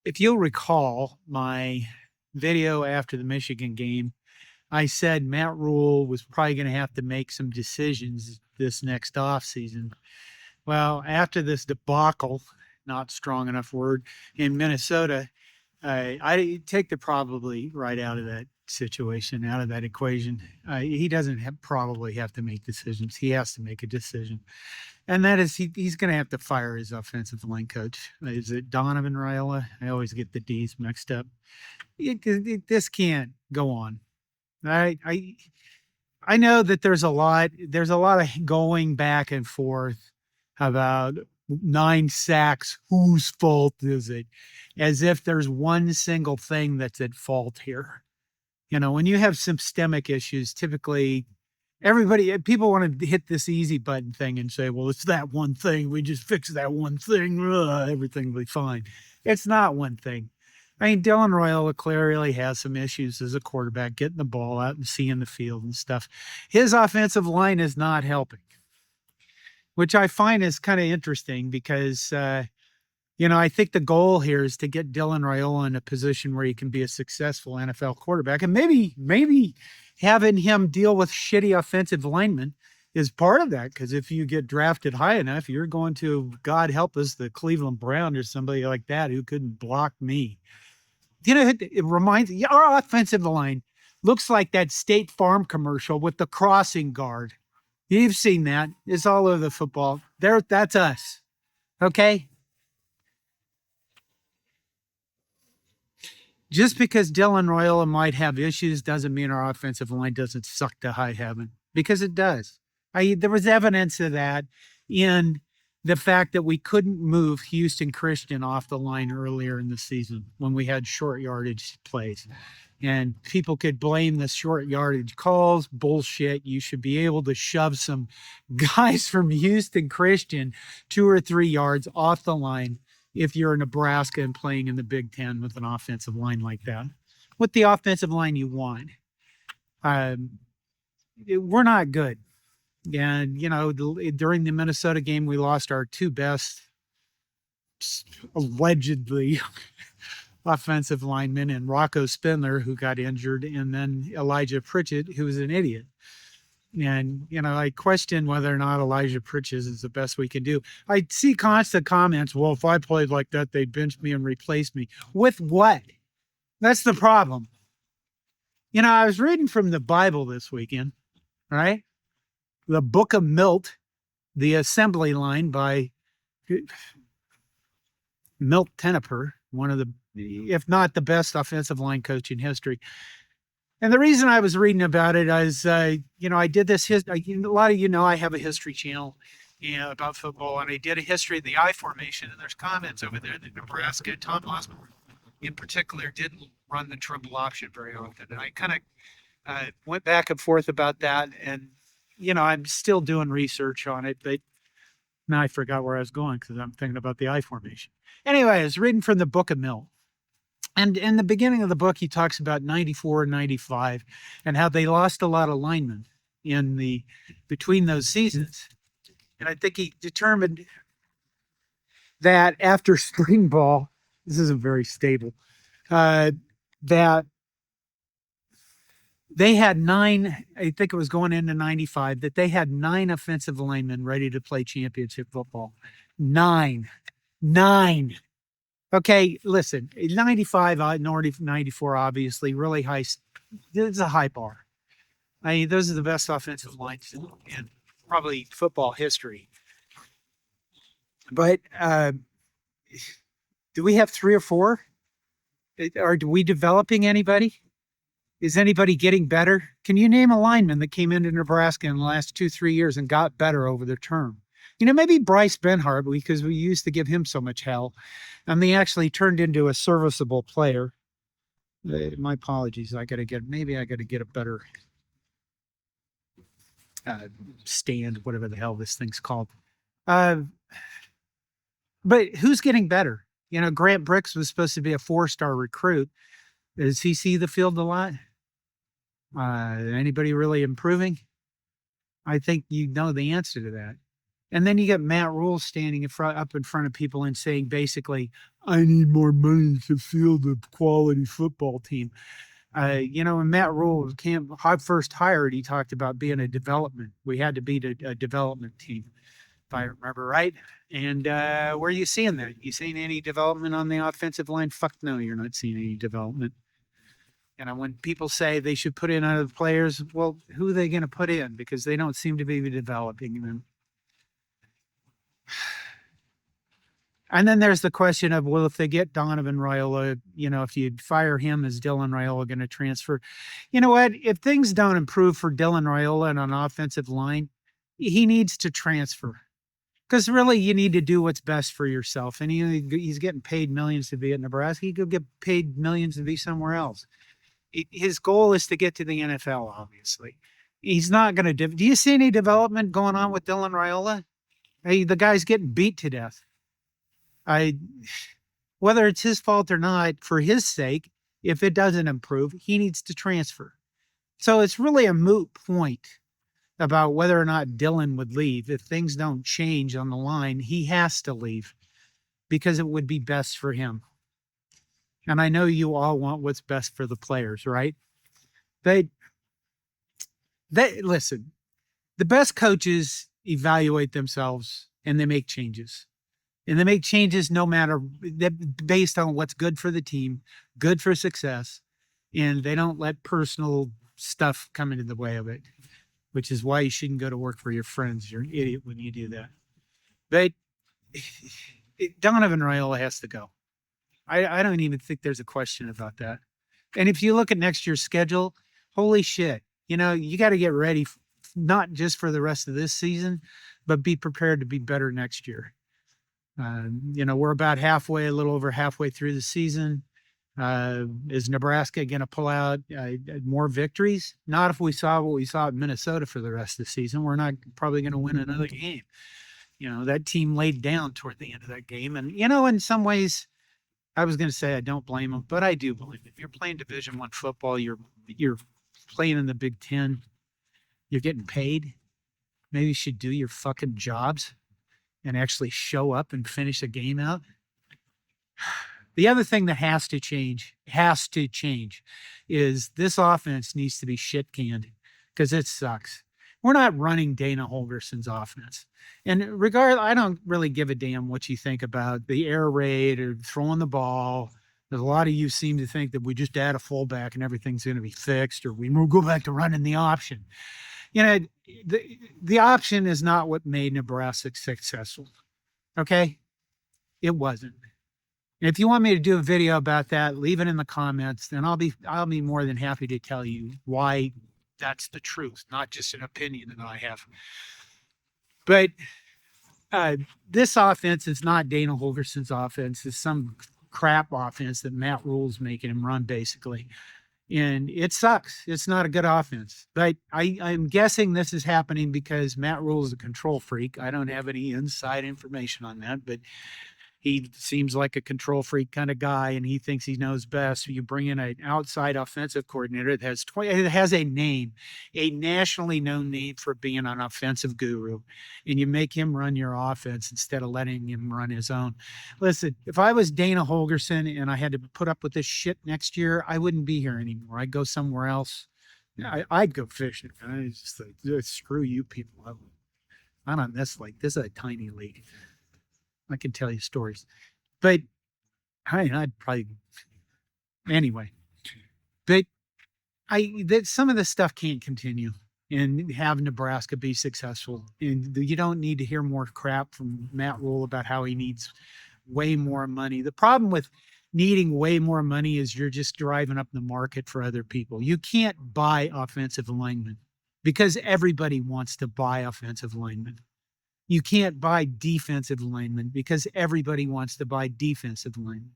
If you'll recall my video after the Michigan game, I said Matt Rhule was probably going to have to make some decisions this next offseason. Well, after this debacle, not strong enough word, in Minnesota, I take the probably right out of that situation, out of that equation. He doesn't probably have to make decisions. He has to make a decision. And that is he's going to have to fire his offensive line coach. Is it Donovan Raiola? I always get the D's mixed up. This can't go on. I know that there's a lot of going back and forth about 9 sacks. Whose fault is it? As if there's one single thing that's at fault here. When you have systemic issues, typically people want to hit this easy button thing and say, well, it's that one thing. We just fix that one thing. Everything will be fine. It's not one thing. I mean, Dylan Raiola clearly has some issues as a quarterback, getting the ball out and seeing the field and stuff. His offensive line is not helping, which I find is kind of interesting because, I think the goal here is to get Dylan Raiola in a position where he can be a successful NFL quarterback. And maybe having him deal with shitty offensive linemen is part of that. Because if you get drafted high enough, you're going to, God help us, the Cleveland Browns or somebody like that who couldn't block me. It reminds me, our offensive line looks like that State Farm commercial with the crossing guard. You've seen that. It's all over the football. That's us. Okay? Just because Dylan Raiola might have issues doesn't mean our offensive line doesn't suck to high heaven, because it does. There was evidence of that in the fact that we couldn't move Houston Christian off the line earlier in the season when we had short yardage plays. And people could blame the short yardage calls. Bullshit. You should be able to shove some guys from Houston Christian 2 or 3 yards off the line if you're Nebraska and playing in the Big Ten with an offensive line like that. With the offensive line you want. We're not good. And, during the Minnesota game, we lost our 2 best, allegedly, offensive linemen, and Rocco Spindler, who got injured, and then Elijah Pritchett, who was an idiot. And, I question whether or not Elijah Pritchett is the best we can do. I see constant comments, well, if I played like that, they'd bench me and replace me. With what? That's the problem. I was reading from the Bible this weekend, right? The Book of Milt, the assembly line by Milt Tenopir, one of the, if not the best offensive line coach in history. And the reason I was reading about it is, I did this, a lot of I have a history channel about football, and I did a history of the I formation, and there's comments over there that Nebraska, Tom Osborne in particular, didn't run the triple option very often. And I kind of went back and forth about that, and I'm still doing research on it, but now I forgot where I was going because I'm thinking about the I formation. Anyway, I was reading from the Book of Milt. And in the beginning of the book, he talks about 94 and 95 and how they lost a lot of linemen between those seasons. And I think he determined that after spring ball, this isn't very stable, that they had 9, I think it was going into 95, that they had 9 offensive linemen ready to play championship football. 9. Okay, listen, 95, 94, obviously, really high. It's a high bar. I mean, those are the best offensive lines in probably football history. But do we have 3 or 4? Are we developing anybody? Is anybody getting better? Can you name a lineman that came into Nebraska in the last 2-3 years and got better over the term? Maybe Bryce Benhart, because we used to give him so much hell, and he actually turned into a serviceable player. My apologies. I got to get a better stand, whatever the hell this thing's called. But who's getting better? Grant Brooks was supposed to be a 4-star recruit. Does he see the field a lot? Anybody really improving? I think the answer to that. And then you get Matt Rhule standing up in front of people and saying basically, I need more money to field a quality football team. When Matt Rhule first hired, he talked about being a development. We had to be a development team, if I remember right. And where are you seeing that? You seeing any development on the offensive line? Fuck no, you're not seeing any development. And when people say they should put in other players, well, who are they going to put in? Because they don't seem to be developing them. And then there's the question of, well, if they get Donovan Raiola, if you fire him, is Dylan Raiola going to transfer? You know what? If things don't improve for Dylan Raiola on an offensive line, he needs to transfer. Because really, you need to do what's best for yourself. And he's getting paid millions to be at Nebraska. He could get paid millions to be somewhere else. His goal is to get to the NFL, obviously. He's not going to. Do you see any development going on with Dylan Raiola? Hey, the guy's getting beat to death. Whether it's his fault or not, for his sake, if it doesn't improve, he needs to transfer. So it's really a moot point about whether or not Dylan would leave. If things don't change on the line, he has to leave because it would be best for him. And I know you all want what's best for the players, right? They listen, the best coaches evaluate themselves and they make changes. And they make changes no matter based on what's good for the team, good for success. And they don't let personal stuff come into the way of it, which is why you shouldn't go to work for your friends. You're an idiot when you do that. But Donovan Raiola has to go. I don't even think there's a question about that. And if you look at next year's schedule, holy shit, you got to get ready, not just for the rest of this season, but be prepared to be better next year. We're about a little over halfway through the season. Is Nebraska going to pull out more victories? Not if we saw what we saw at Minnesota for the rest of the season. We're not probably going to win another game. That team laid down toward the end of that game. And, in some ways, I was going to say I don't blame them, but I do blame them. If you're playing Division I football, you're playing in the Big Ten, you're getting paid. Maybe you should do your fucking jobs and actually show up and finish a game out. The other thing that has to change, is this offense needs to be shit canned because it sucks. We're not running Dana Holgorsen's offense. And I don't really give a damn what you think about the air raid or throwing the ball. There's a lot of you seem to think that we just add a fullback and everything's going to be fixed, or we go back to running the option. The option is not what made Nebraska successful. Okay? It wasn't. If you want me to do a video about that, leave it in the comments. Then I'll be more than happy to tell you why that's the truth, not just an opinion that I have. But this offense is not Dana Holgorsen's offense. It's some crap offense that Matt Rhule's making him run, basically. And it sucks. It's not a good offense. But I'm guessing this is happening because Matt Rhule is a control freak. I don't have any inside information on that, but he seems like a control freak kind of guy, and he thinks he knows best. You bring in an outside offensive coordinator that has a name, a nationally known name for being an offensive guru, and you make him run your offense instead of letting him run his own. Listen, if I was Dana Holgorsen and I had to put up with this shit next year, I wouldn't be here anymore. I'd go somewhere else. I'd go fishing. I just like, screw you people. I'm on this league. This is a tiny league. I can tell you stories, but I'd probably anyway. But some of this stuff can't continue and have Nebraska be successful. And you don't need to hear more crap from Matt Rhule about how he needs way more money. The problem with needing way more money is you're just driving up the market for other people. You can't buy offensive linemen because everybody wants to buy offensive linemen. You can't buy defensive linemen because everybody wants to buy defensive linemen.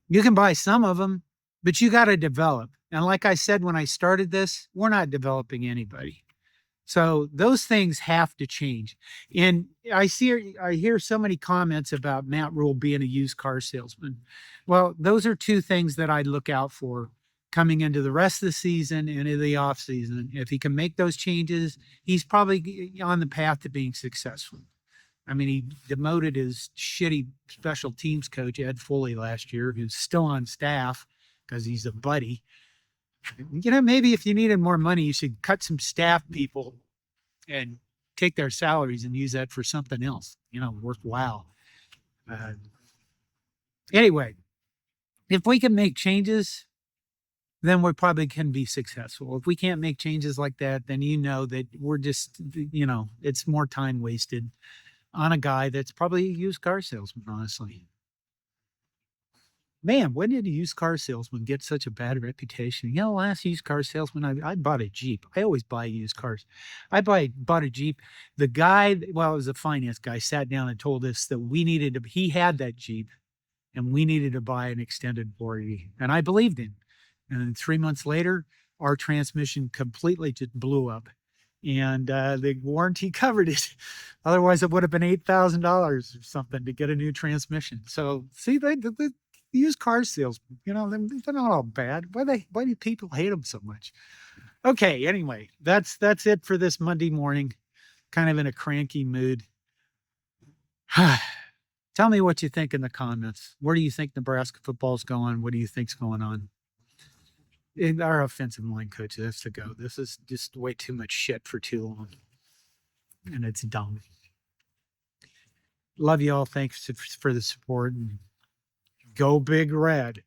You can buy some of them, but you got to develop. And like I said when I started this, we're not developing anybody. So those things have to change. And I hear so many comments about Matt Rhule being a used car salesman. Well, those are two things that I look out for coming into the rest of the season and into the off season. If he can make those changes, he's probably on the path to being successful. I mean, he demoted his shitty special teams coach, Ed Foley, last year, who's still on staff because he's a buddy. Maybe if you needed more money, you should cut some staff people and take their salaries and use that for something else, worthwhile. Anyway, if we can make changes, then we probably can be successful. If we can't make changes like that, then that we're just, it's more time wasted on a guy that's probably a used car salesman, honestly. Man, when did a used car salesman get such a bad reputation? Last used car salesman, I bought a Jeep. I always buy used cars. Bought a Jeep. The guy, it was a finance guy, sat down and told us that he had that Jeep and we needed to buy an extended warranty. And I believed him. And 3 months later, our transmission completely just blew up. And the warranty covered it. Otherwise, it would have been $8,000 or something to get a new transmission. So, see, the used car salesmen, they're not all bad. Why do people hate them so much? Okay, anyway, that's it for this Monday morning. Kind of in a cranky mood. Tell me what you think in the comments. Where do you think Nebraska football's going? What do you think's going on? And our offensive line coach has to go. This is just way too much shit for too long. And it's dumb. Love you all. Thanks for the support. And go Big Red.